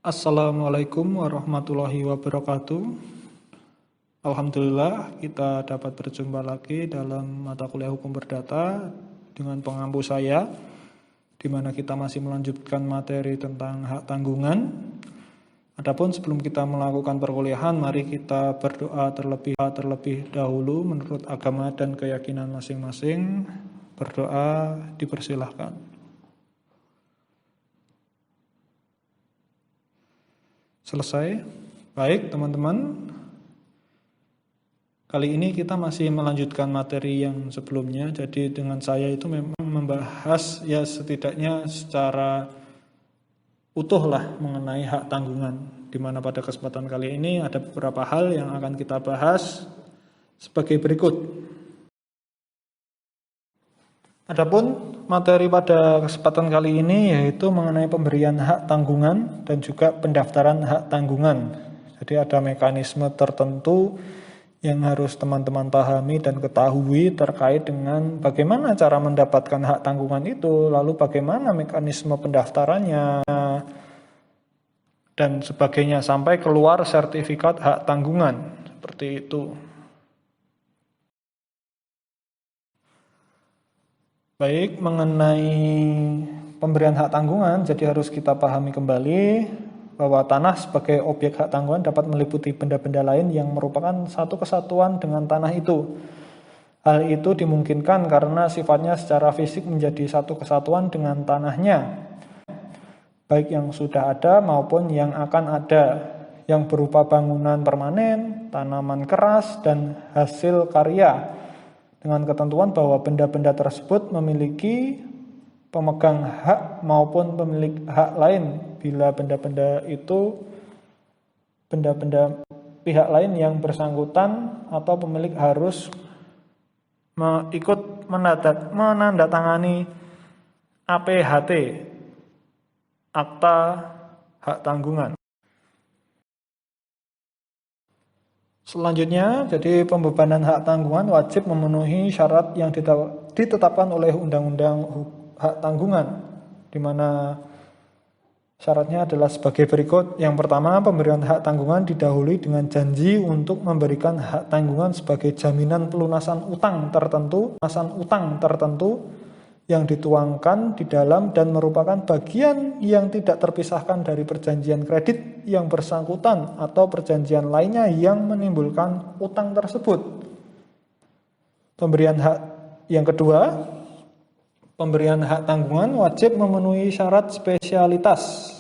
Assalamualaikum warahmatullahi wabarakatuh. Alhamdulillah kita dapat berjumpa lagi dalam mata kuliah hukum perdata dengan pengampu saya, di mana kita masih melanjutkan materi tentang hak tanggungan. Adapun sebelum kita melakukan perkuliahan, mari kita berdoa terlebih dahulu menurut agama dan keyakinan masing-masing. Berdoa dipersilahkan. Selesai. Baik teman-teman, kali ini kita masih melanjutkan materi yang sebelumnya. Jadi dengan saya itu memang membahas ya setidaknya secara utuh lah mengenai hak tanggungan, di mana pada kesempatan kali ini ada beberapa hal yang akan kita bahas sebagai berikut. Adapun materi pada kesempatan kali ini yaitu mengenai pemberian hak tanggungan dan juga pendaftaran hak tanggungan. Jadi ada mekanisme tertentu yang harus teman-teman pahami dan ketahui terkait dengan bagaimana cara mendapatkan hak tanggungan itu, lalu bagaimana mekanisme pendaftarannya, dan sebagainya sampai keluar sertifikat hak tanggungan. Seperti itu. Baik, mengenai pemberian hak tanggungan, jadi harus kita pahami kembali bahwa tanah sebagai objek hak tanggungan dapat meliputi benda-benda lain yang merupakan satu kesatuan dengan tanah itu. Hal itu dimungkinkan karena sifatnya secara fisik menjadi satu kesatuan dengan tanahnya, baik yang sudah ada maupun yang akan ada, yang berupa bangunan permanen, tanaman keras, dan hasil karya, dengan ketentuan bahwa benda-benda tersebut memiliki pemegang hak maupun pemilik hak lain bila benda-benda itu benda-benda pihak lain yang bersangkutan atau pemilik harus ikut menandatangani APHT, Akta Hak Tanggungan. Selanjutnya, jadi pembebanan hak tanggungan wajib memenuhi syarat yang ditetapkan oleh Undang-Undang Hak Tanggungan, di mana syaratnya adalah sebagai berikut. Yang pertama, pemberian hak tanggungan didahului dengan janji untuk memberikan hak tanggungan sebagai jaminan pelunasan utang tertentu yang dituangkan di dalam dan merupakan bagian yang tidak terpisahkan dari perjanjian kredit yang bersangkutan atau perjanjian lainnya yang menimbulkan utang tersebut. Pemberian hak yang kedua, pemberian hak tanggungan wajib memenuhi syarat spesialitas.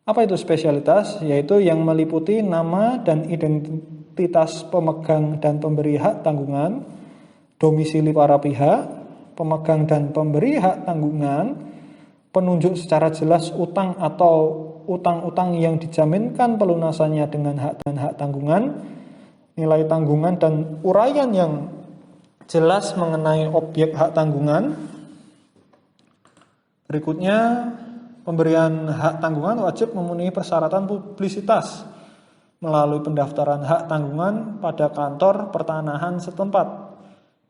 Apa itu spesialitas? Yaitu yang meliputi nama dan identitas pemegang dan pemberi hak tanggungan, domisili para pihak, pemegang dan pemberi hak tanggungan, penunjuk secara jelas utang atau utang-utang yang dijaminkan pelunasannya dengan hak tanggungan, nilai tanggungan dan uraian yang jelas mengenai objek hak tanggungan. Berikutnya, pemberian hak tanggungan wajib memenuhi persyaratan publisitas melalui pendaftaran hak tanggungan pada kantor pertanahan setempat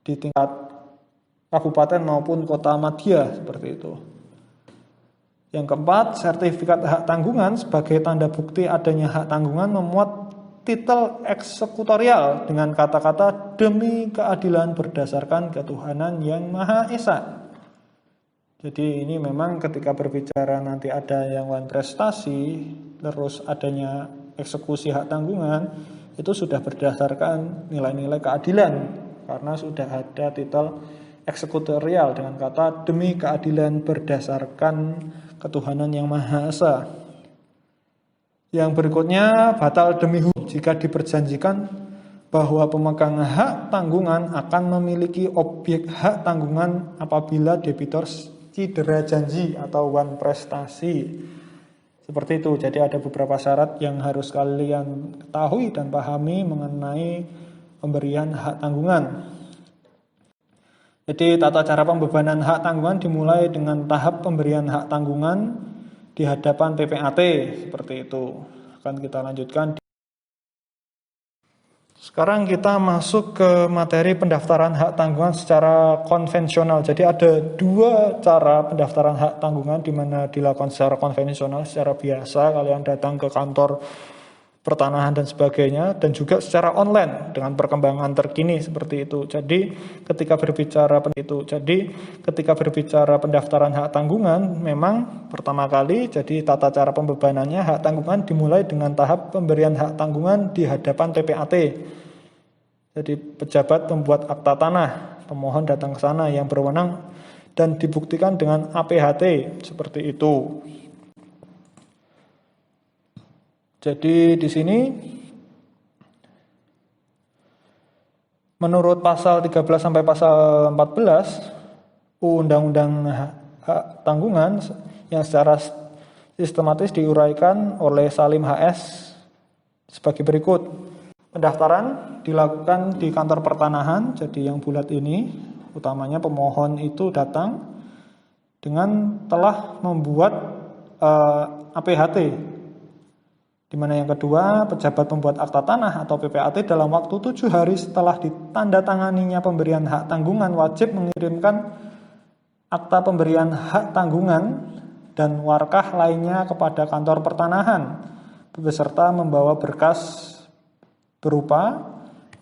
di tingkat kabupaten maupun kota madya, seperti itu. Yang keempat, sertifikat hak tanggungan sebagai tanda bukti adanya hak tanggungan memuat titel eksekutorial dengan kata-kata demi keadilan berdasarkan ketuhanan yang Maha Esa. Jadi ini memang ketika berbicara nanti ada yang wan prestasi, terus adanya eksekusi hak tanggungan, itu sudah berdasarkan nilai-nilai keadilan, karena sudah ada titel eksekutorial dengan kata demi keadilan berdasarkan ketuhanan yang Maha Esa. Yang berikutnya, batal demi hukum jika diperjanjikan bahwa pemegang hak tanggungan akan memiliki objek hak tanggungan apabila debitor cedera janji atau wan prestasi. Seperti itu. Jadi ada beberapa syarat yang harus kalian ketahui dan pahami mengenai pemberian hak tanggungan. Jadi tata cara pembebanan hak tanggungan dimulai dengan tahap pemberian hak tanggungan di hadapan PPAT, seperti itu. Akan kita lanjutkan. Sekarang kita masuk ke materi pendaftaran hak tanggungan secara konvensional. Jadi ada dua cara pendaftaran hak tanggungan di mana dilakukan secara konvensional, secara biasa kalian datang ke kantor pertanahan dan sebagainya, dan juga secara online dengan perkembangan terkini seperti itu. Jadi ketika berbicara pendaftaran hak tanggungan, memang pertama kali jadi tata cara pembebanannya hak tanggungan dimulai dengan tahap pemberian hak tanggungan di hadapan PPAT. Jadi pejabat pembuat akta tanah, pemohon datang ke sana yang berwenang dan dibuktikan dengan APHT seperti itu. Jadi di sini menurut pasal 13 sampai pasal 14 Undang-Undang Hak Tanggungan yang secara sistematis diuraikan oleh Salim HS sebagai berikut. Pendaftaran dilakukan di kantor pertanahan, jadi yang bulat ini utamanya pemohon itu datang dengan telah membuat APHT. Di mana yang kedua, pejabat pembuat akta tanah atau PPAT dalam waktu 7 hari setelah ditandatanganinya pemberian hak tanggungan wajib mengirimkan akta pemberian hak tanggungan dan warkah lainnya kepada kantor pertanahan beserta membawa berkas berupa,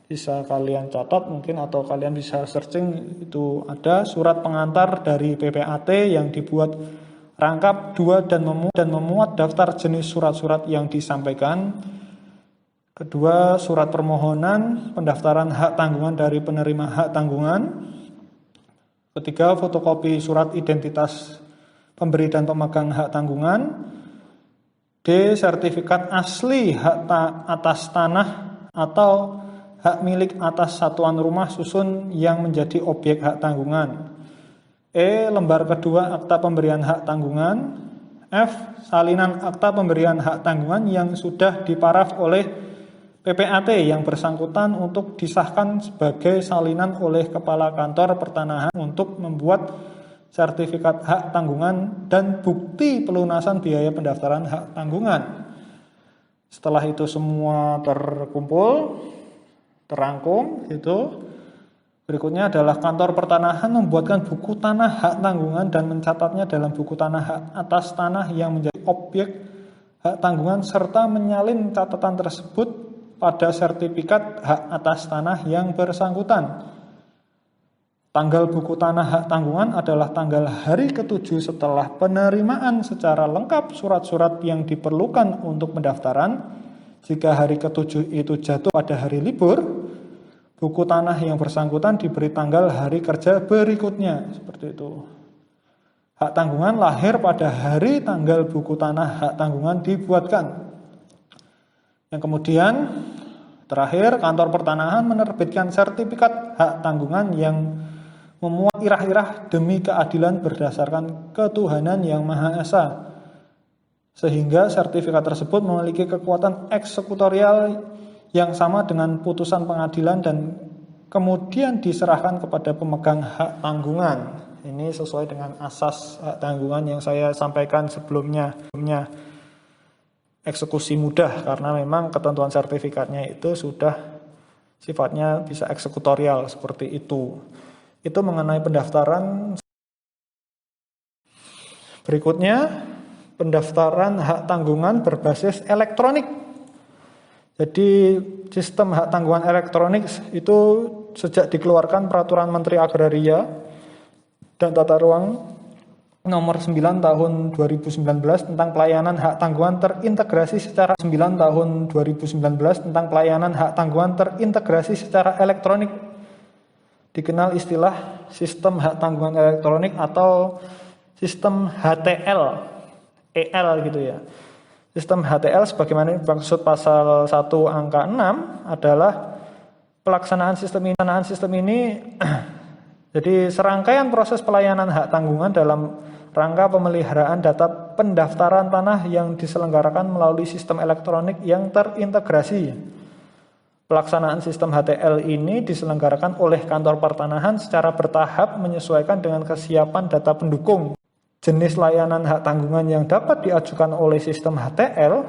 bisa kalian catat mungkin atau kalian bisa searching, itu ada surat pengantar dari PPAT yang dibuat rangkap 2 dan memuat daftar jenis surat-surat yang disampaikan. Kedua, surat permohonan pendaftaran hak tanggungan dari penerima hak tanggungan. Ketiga, fotokopi surat identitas pemberi dan pemegang hak tanggungan. D, sertifikat asli hak atas tanah atau hak milik atas satuan rumah susun yang menjadi objek hak tanggungan. E, lembar kedua akta pemberian hak tanggungan. F, salinan akta pemberian hak tanggungan yang sudah diparaf oleh PPAT yang bersangkutan untuk disahkan sebagai salinan oleh Kepala Kantor Pertanahan untuk membuat sertifikat hak tanggungan dan bukti pelunasan biaya pendaftaran hak tanggungan. Setelah itu semua terkumpul, terangkum, itu berikutnya adalah kantor pertanahan membuatkan buku tanah hak tanggungan dan mencatatnya dalam buku tanah hak atas tanah yang menjadi objek hak tanggungan serta menyalin catatan tersebut pada sertifikat hak atas tanah yang bersangkutan. Tanggal buku tanah hak tanggungan adalah tanggal hari ke-7 setelah penerimaan secara lengkap surat-surat yang diperlukan untuk pendaftaran. Jika hari ke-7 itu jatuh pada hari libur, buku tanah yang bersangkutan diberi tanggal hari kerja berikutnya, seperti itu. Hak tanggungan lahir pada hari tanggal buku tanah hak tanggungan dibuatkan. Yang kemudian, terakhir, kantor pertanahan menerbitkan sertifikat hak tanggungan yang memuat irah-irah demi keadilan berdasarkan ketuhanan yang Maha Esa. Sehingga sertifikat tersebut memiliki kekuatan eksekutorial yang sama dengan putusan pengadilan dan kemudian diserahkan kepada pemegang hak tanggungan. Ini sesuai dengan asas hak tanggungan yang saya sampaikan sebelumnya. Eksekusi mudah karena memang ketentuan sertifikatnya itu sudah sifatnya bisa eksekutorial seperti itu. Itu mengenai pendaftaran. Berikutnya, pendaftaran hak tanggungan berbasis elektronik. Jadi sistem hak tanggungan elektronik itu sejak dikeluarkan Peraturan Menteri Agraria dan Tata Ruang nomor 9 tahun 2019 tentang pelayanan hak tanggungan terintegrasi secara 9 tahun 2019 tentang pelayanan hak tanggungan terintegrasi secara elektronik, dikenal istilah sistem hak tanggungan elektronik atau sistem HTL, EL gitu ya. Sistem HTL sebagaimana dimaksud pasal 1 angka 6 adalah pelaksanaan sistem ini jadi serangkaian proses pelayanan hak tanggungan dalam rangka pemeliharaan data pendaftaran tanah yang diselenggarakan melalui sistem elektronik yang terintegrasi. Pelaksanaan sistem HTL ini diselenggarakan oleh kantor pertanahan secara bertahap menyesuaikan dengan kesiapan data pendukung. Jenis layanan hak tanggungan yang dapat diajukan oleh sistem HTL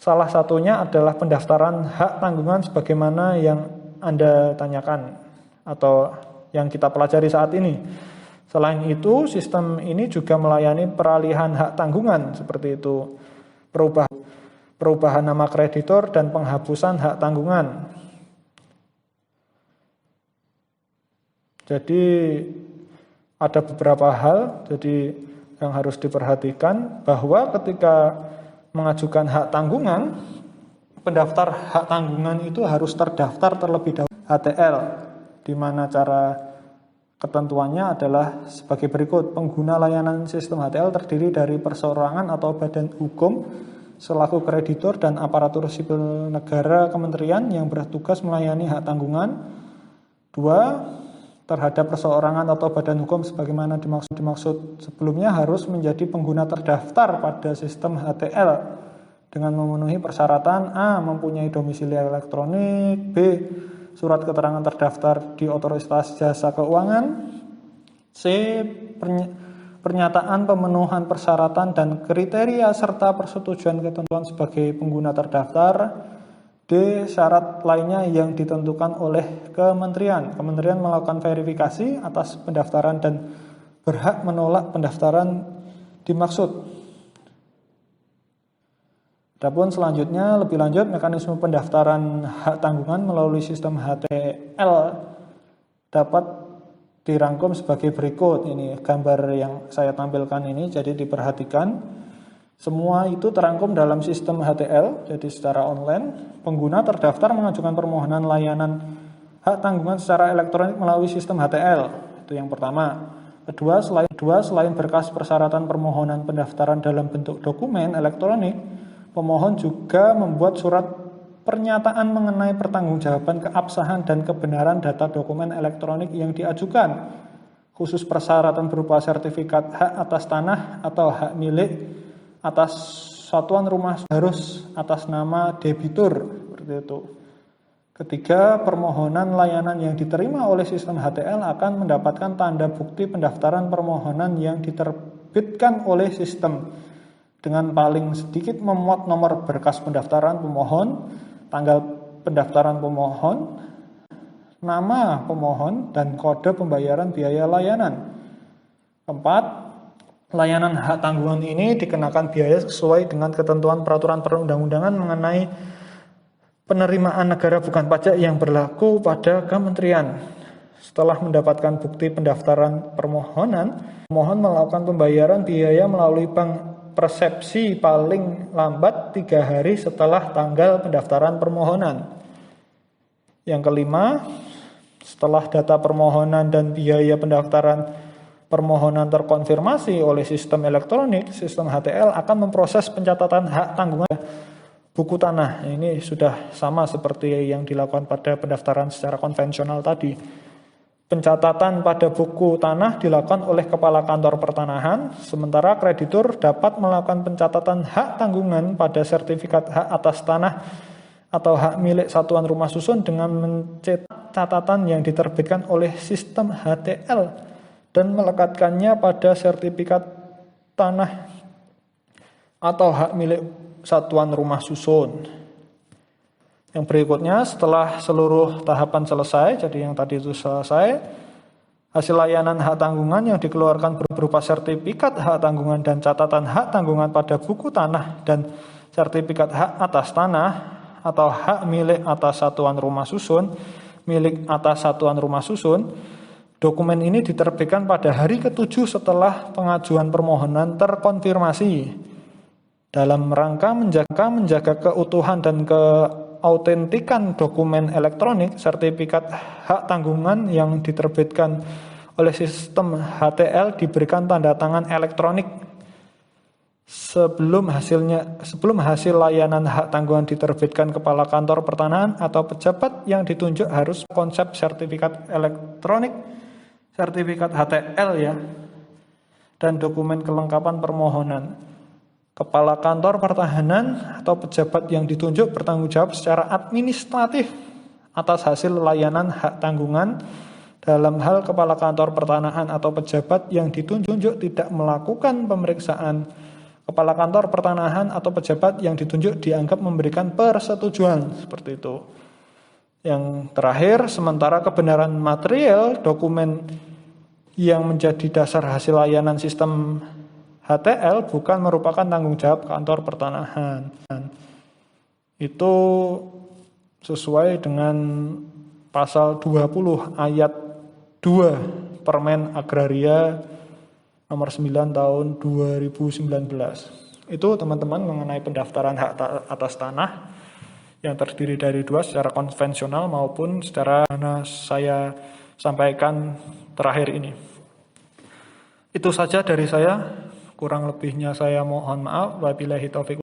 Salah satunya adalah pendaftaran hak tanggungan sebagaimana yang Anda tanyakan atau yang kita pelajari saat ini. Selain itu, sistem ini juga melayani peralihan hak tanggungan seperti itu, perubahan nama kreditor dan penghapusan hak tanggungan. Jadi ada beberapa hal yang harus diperhatikan, bahwa ketika mengajukan hak tanggungan, pendaftar hak tanggungan itu harus terdaftar terlebih dahulu HTL, di mana cara ketentuannya adalah sebagai berikut. Pengguna layanan sistem HTL terdiri dari perseorangan atau badan hukum selaku kreditor dan aparatur sipil negara kementerian yang bertugas melayani hak tanggungan. 2. Terhadap perseorangan atau badan hukum sebagaimana dimaksud sebelumnya harus menjadi pengguna terdaftar pada sistem HTL dengan memenuhi persyaratan: A. Mempunyai domisili elektronik, B. Surat keterangan terdaftar di otoritas jasa keuangan, C. Pernyataan pemenuhan persyaratan dan kriteria serta persetujuan ketentuan sebagai pengguna terdaftar, D. Syarat lainnya yang ditentukan oleh kementerian. Kementerian melakukan verifikasi atas pendaftaran dan berhak menolak pendaftaran dimaksud. Adapun selanjutnya, lebih lanjut, mekanisme pendaftaran hak tanggungan melalui sistem HTL dapat dirangkum sebagai berikut. Ini gambar yang saya tampilkan ini, jadi diperhatikan. Semua itu terangkum dalam sistem HTL, jadi secara online. Pengguna terdaftar mengajukan permohonan layanan hak tanggungan secara elektronik melalui sistem HTL. Itu yang pertama. Kedua, selain berkas persyaratan permohonan pendaftaran dalam bentuk dokumen elektronik, pemohon juga membuat surat pernyataan mengenai pertanggungjawaban keabsahan dan kebenaran data dokumen elektronik yang diajukan, khusus persyaratan berupa sertifikat hak atas tanah atau hak milik atas satuan rumah harus atas nama debitur, seperti itu. Ketiga, permohonan layanan yang diterima oleh sistem HTL akan mendapatkan tanda bukti pendaftaran permohonan yang diterbitkan oleh sistem dengan paling sedikit memuat nomor berkas pendaftaran pemohon, tanggal pendaftaran pemohon, nama pemohon, dan kode pembayaran biaya layanan. Keempat, layanan hak tanggungan ini dikenakan biaya sesuai dengan ketentuan peraturan perundang-undangan mengenai penerimaan negara bukan pajak yang berlaku pada kementerian. Setelah mendapatkan bukti pendaftaran permohonan, pemohon melakukan pembayaran biaya melalui bank persepsi paling lambat 3 hari setelah tanggal pendaftaran permohonan. Yang kelima, setelah data permohonan dan biaya pendaftaran permohonan terkonfirmasi oleh sistem elektronik, sistem HTL akan memproses pencatatan hak tanggungan buku tanah. Ini sudah sama seperti yang dilakukan pada pendaftaran secara konvensional tadi. Pencatatan pada buku tanah dilakukan oleh Kepala Kantor Pertanahan, sementara kreditur dapat melakukan pencatatan hak tanggungan pada sertifikat hak atas tanah atau hak milik satuan rumah susun dengan mencetak catatan yang diterbitkan oleh sistem HTL dan melekatkannya pada sertifikat tanah atau hak milik satuan rumah susun. Yang berikutnya, setelah seluruh tahapan selesai, jadi yang tadi itu selesai, hasil layanan hak tanggungan yang dikeluarkan berupa sertifikat hak tanggungan dan catatan hak tanggungan pada buku tanah dan sertifikat hak atas tanah atau hak milik atas satuan rumah susun, milik atas satuan rumah susun. Dokumen ini diterbitkan pada hari ke-7 setelah pengajuan permohonan terkonfirmasi dalam rangka menjaga keutuhan dan keautentikan dokumen elektronik. Sertifikat hak tanggungan yang diterbitkan oleh sistem HTL diberikan tanda tangan elektronik sebelum hasil layanan hak tanggungan diterbitkan Kepala Kantor Pertanahan atau pejabat yang ditunjuk harus konsep sertifikat elektronik, sertifikat HTL ya, dan dokumen kelengkapan permohonan. Kepala Kantor Pertahanan atau pejabat yang ditunjuk bertanggung jawab secara administratif atas hasil layanan hak tanggungan. Dalam hal Kepala Kantor Pertanahan atau pejabat yang ditunjuk tidak melakukan pemeriksaan kepala kantor pertanahan atau pejabat yang ditunjuk dianggap memberikan persetujuan, seperti itu. Yang terakhir, sementara kebenaran material dokumen yang menjadi dasar hasil layanan sistem HTL bukan merupakan tanggung jawab kantor pertanahan. Itu sesuai dengan pasal 20 ayat 2 Permen Agraria nomor 9 tahun 2019. Itu teman-teman mengenai pendaftaran hak atas tanah yang terdiri dari dua, secara konvensional maupun secara mana saya sampaikan terakhir ini. Itu saja dari saya, kurang lebihnya saya mohon maaf. Wabillahi taufiq.